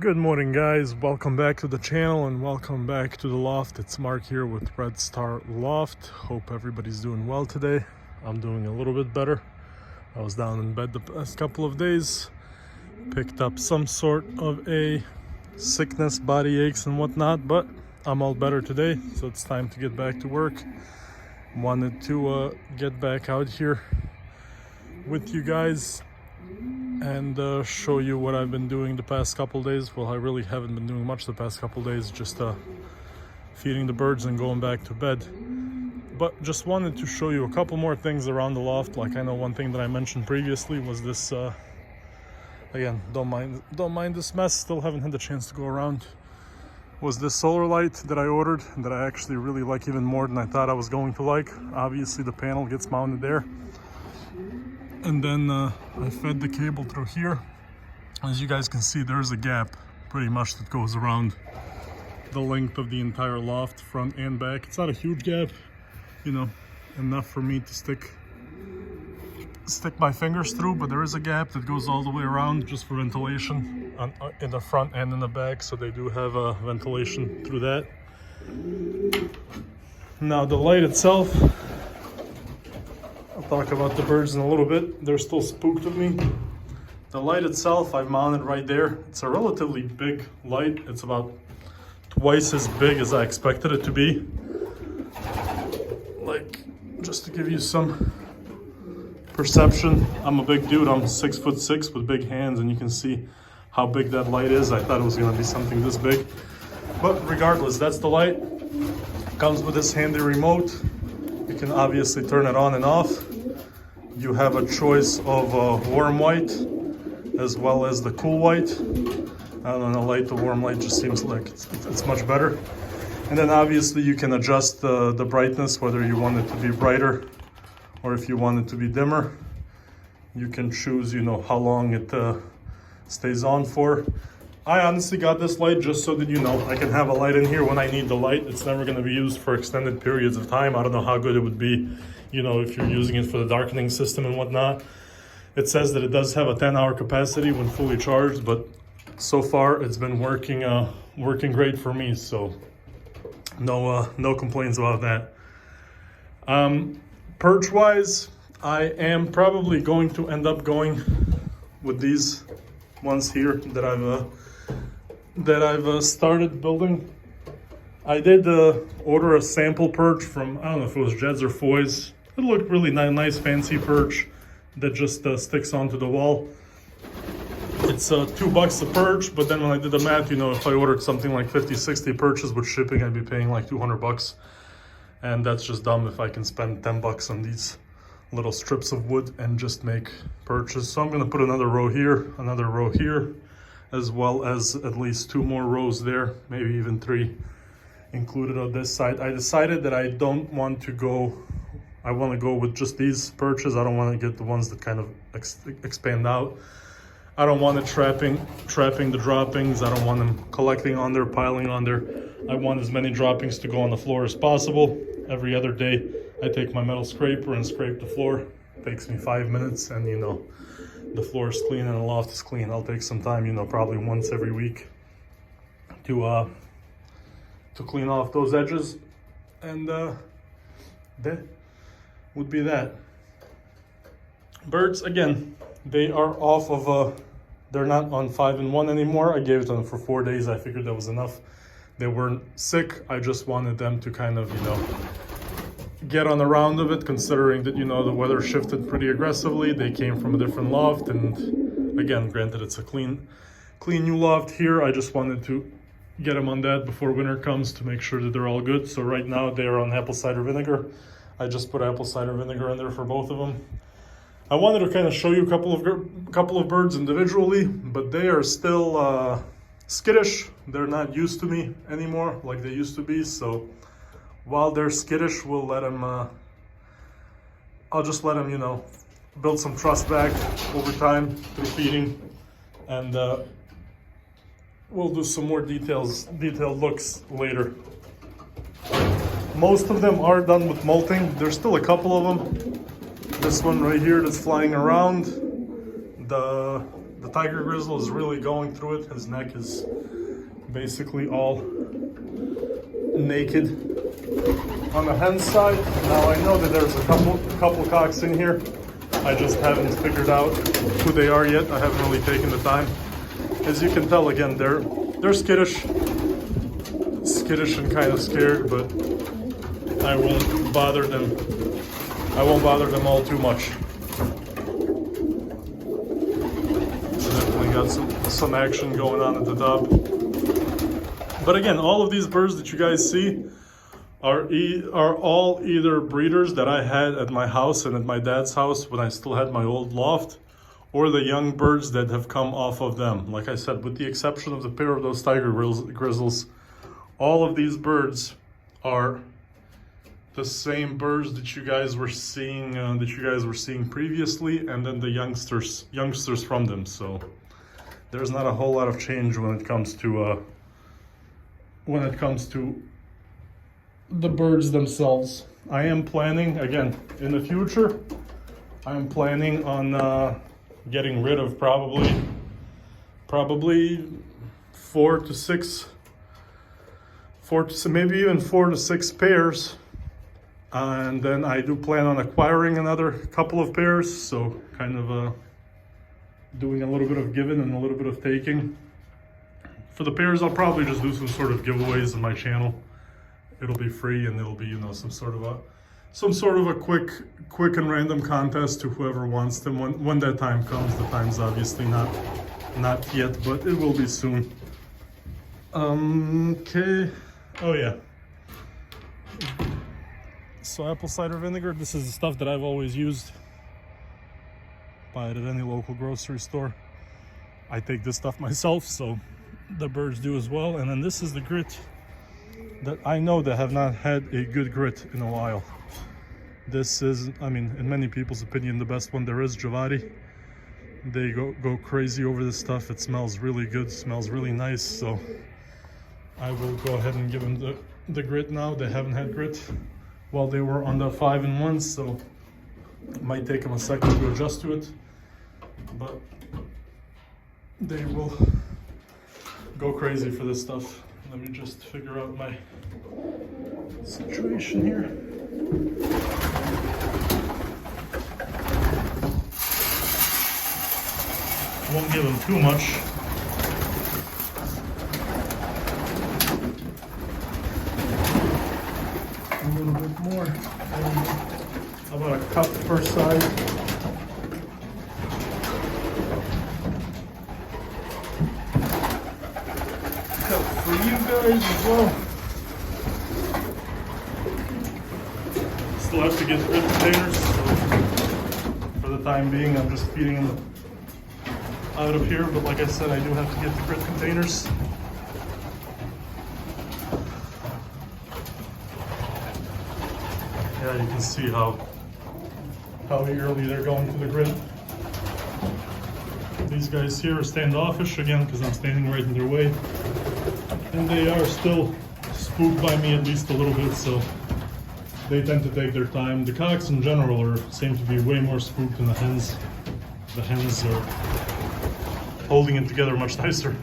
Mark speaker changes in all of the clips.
Speaker 1: Good morning, guys. Welcome back to the channel and welcome back to the loft. It's Mark here with Red Star Loft. Hope everybody's doing well today. I'm doing a little bit better. I was down in bed the past couple of days, picked up some sort of a sickness, body aches and whatnot, but I'm all better today, so it's time to get back to work. Wanted to get back out here with you guys and show you what I've been doing the past couple days. Well, I really haven't been doing much the past couple days, just feeding the birds and going back to bed. But just wanted to show you a couple more things around the loft. Like, I know one thing that I mentioned previously was this, again, don't mind this mess, still haven't had the chance to go around, was this solar light that I ordered that I actually really like even more than I thought I was going to like. Obviously the panel gets mounted there. And then I fed the cable through here. As you guys can see, there's a gap pretty much that goes around the length of the entire loft, front and back. It's not a huge gap, you know, enough for me to stick my fingers through, but there is a gap that goes all the way around just for ventilation in the front and in the back, so they do have ventilation through that. Now the light itself, I'll talk about the birds in a little bit. They're still spooked with me. The light itself, I've mounted right there. It's a relatively big light. It's about twice as big as I expected it to be. Like, just to give you some perception, I'm a big dude. I'm 6'6" with big hands, and you can see how big that light is. I thought it was gonna be something this big. But regardless, that's the light. Comes with this handy remote. You can obviously turn it on and off. You have a choice of warm white as well as the cool white. I don't know, the warm light just seems like it's much better. And then obviously you can adjust the brightness, whether you want it to be brighter or if you want it to be dimmer. You can choose, you know, how long it stays on for. I honestly got this light just so that, you know, I can have a light in here when I need the light. It's never going to be used for extended periods of time. I don't know how good it would be, you know, if you're using it for the darkening system and whatnot. It says that it does have a 10-hour capacity when fully charged, but so far it's been working great for me, so no complaints about that. Perch wise, I am probably going to end up going with these ones here that I've started building. I did order a sample perch from, I don't know if it was Jed's or Foy's. It looked really nice, fancy perch that just sticks onto the wall. It's $2 a perch, but then when I did the math, you know, if I ordered something like 50-60 perches with shipping, I'd be paying like $200. And that's just dumb if I can spend $10 on these little strips of wood and just make perches. So I'm gonna put another row here, as well as at least 2 more rows there, maybe even 3 included on this side. I decided that I don't want to go, I want to go with just these perches. I don't want to get the ones that kind of expand out. I don't want it trapping the droppings. I don't want them collecting on there, piling on there. I want as many droppings to go on the floor as possible. Every other day, I take my metal scraper and scrape the floor. It takes me 5 minutes, and you know, the floor is clean and the loft is clean. I'll take some time, you know, probably once every week to clean off those edges, and that would be that. Birds, again, they are off of they're not on 5-in-1 anymore. I gave it to them for 4 days. I figured that was enough. They weren't sick. I just wanted them to kind of, you know, get on the round of it, considering that, you know, the weather shifted pretty aggressively. They came from a different loft, and again, granted, it's a clean new loft here. I just wanted to get them on that before winter comes to make sure that they're all good. So right now they're on apple cider vinegar. I just put apple cider vinegar in there for both of them. I wanted to kind of show you a couple of birds individually, but they are still skittish. They're not used to me anymore like they used to be. So while they're skittish, we'll let them, I'll just let them, you know, build some trust back over time through feeding, and we'll do some more detailed looks later. Most of them are done with molting. There's still a couple of them. This one right here that's flying around, the tiger grizzle is really going through it. His neck is basically all naked. On the hen side, now I know that there's a couple cocks in here. I just haven't figured out who they are yet. I haven't really taken the time. As you can tell, again, they're skittish and kind of scared, but I won't bother them. I won't bother them all too much. Definitely got some action going on at the top. But again, all of these birds that you guys see are all either breeders that I had at my house and at my dad's house when I still had my old loft, or the young birds that have come off of them. Like I said, with the exception of the pair of those tiger grizzles, all of these birds are the same birds that you guys were seeing previously, and then the youngsters from them. So there's not a whole lot of change when it comes to the birds themselves. I am planning, again, in the future, I am planning on getting rid of probably 4 to 6, maybe even 4 to 6 pairs. And then I do plan on acquiring another couple of pairs. So kind of doing a little bit of giving and a little bit of taking. For the pairs, I'll probably just do some sort of giveaways on my channel. It'll be free, and it'll be, you know, some sort of a quick and random contest to whoever wants them when that time comes. The time's obviously not yet, but it will be soon. Okay. Oh yeah. So apple cider vinegar. This is the stuff that I've always used. Buy it at any local grocery store. I take this stuff myself, so the birds do as well. And then this is the grit that I know that have not had a good grit in a while. This is, I mean, in many people's opinion, the best one there is, Javati. They go crazy over this stuff. It smells really good, smells really nice. So I will go ahead and give them the grit now. They haven't had grit while they were on the 5-in-1, so it might take them a second to adjust to it, but they will go crazy for this stuff. Let me just figure out my situation here. Won't give them too much. A little bit more. About a cup per side. Cup for you guys as well. Still have to get grit containers, so for the time being I'm just feeding them out of here, but like I said, I do have to get the grit containers. Yeah, you can see how early they're going for the grit. These guys here are standoffish again because I'm standing right in their way, and they are still spooked by me at least a little bit, so they tend to take their time. The cocks in general seem to be way more spooked than the hens. The hens are holding it together much nicer.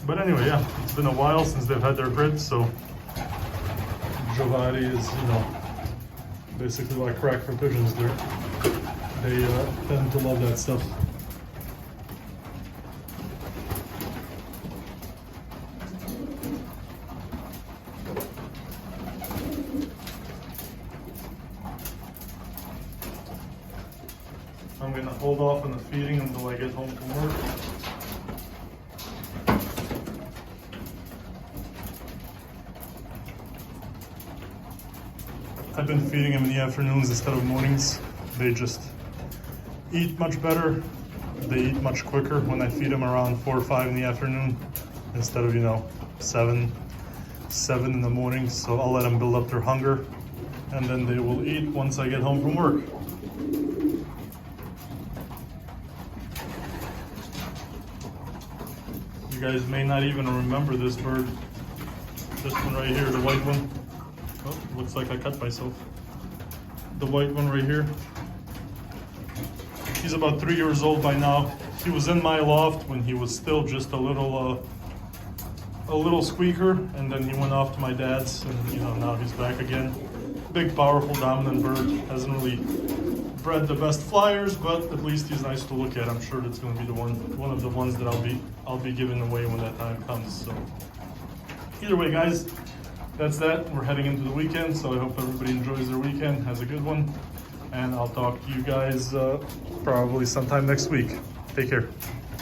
Speaker 1: But anyway, yeah, it's been a while since they've had their grit, so Javati is, you know, basically like crack for pigeons. They tend to love that stuff. I'm gonna hold off on the feeding until I get home from work. I've been feeding them in the afternoons instead of mornings. They just eat much better. They eat much quicker when I feed them around 4 or 5 in the afternoon instead of, you know, 7 in the morning. So I'll let them build up their hunger, and then they will eat once I get home from work. You guys may not even remember this bird. This one right here, the white one. Oh, looks like I cut myself. The white one right here. He's about 3 years old by now. He was in my loft when he was still just a little squeaker, and then he went off to my dad's, and you know, now he's back again. Big, powerful, dominant bird. Hasn't really bred the best flyers, but at least he's nice to look at. I'm sure that's going to be the one of the ones that I'll be giving away when that time comes. So either way, guys, that's that. We're heading into the weekend, so I hope everybody enjoys their weekend, has a good one, and I'll talk to you guys probably sometime next week. Take care.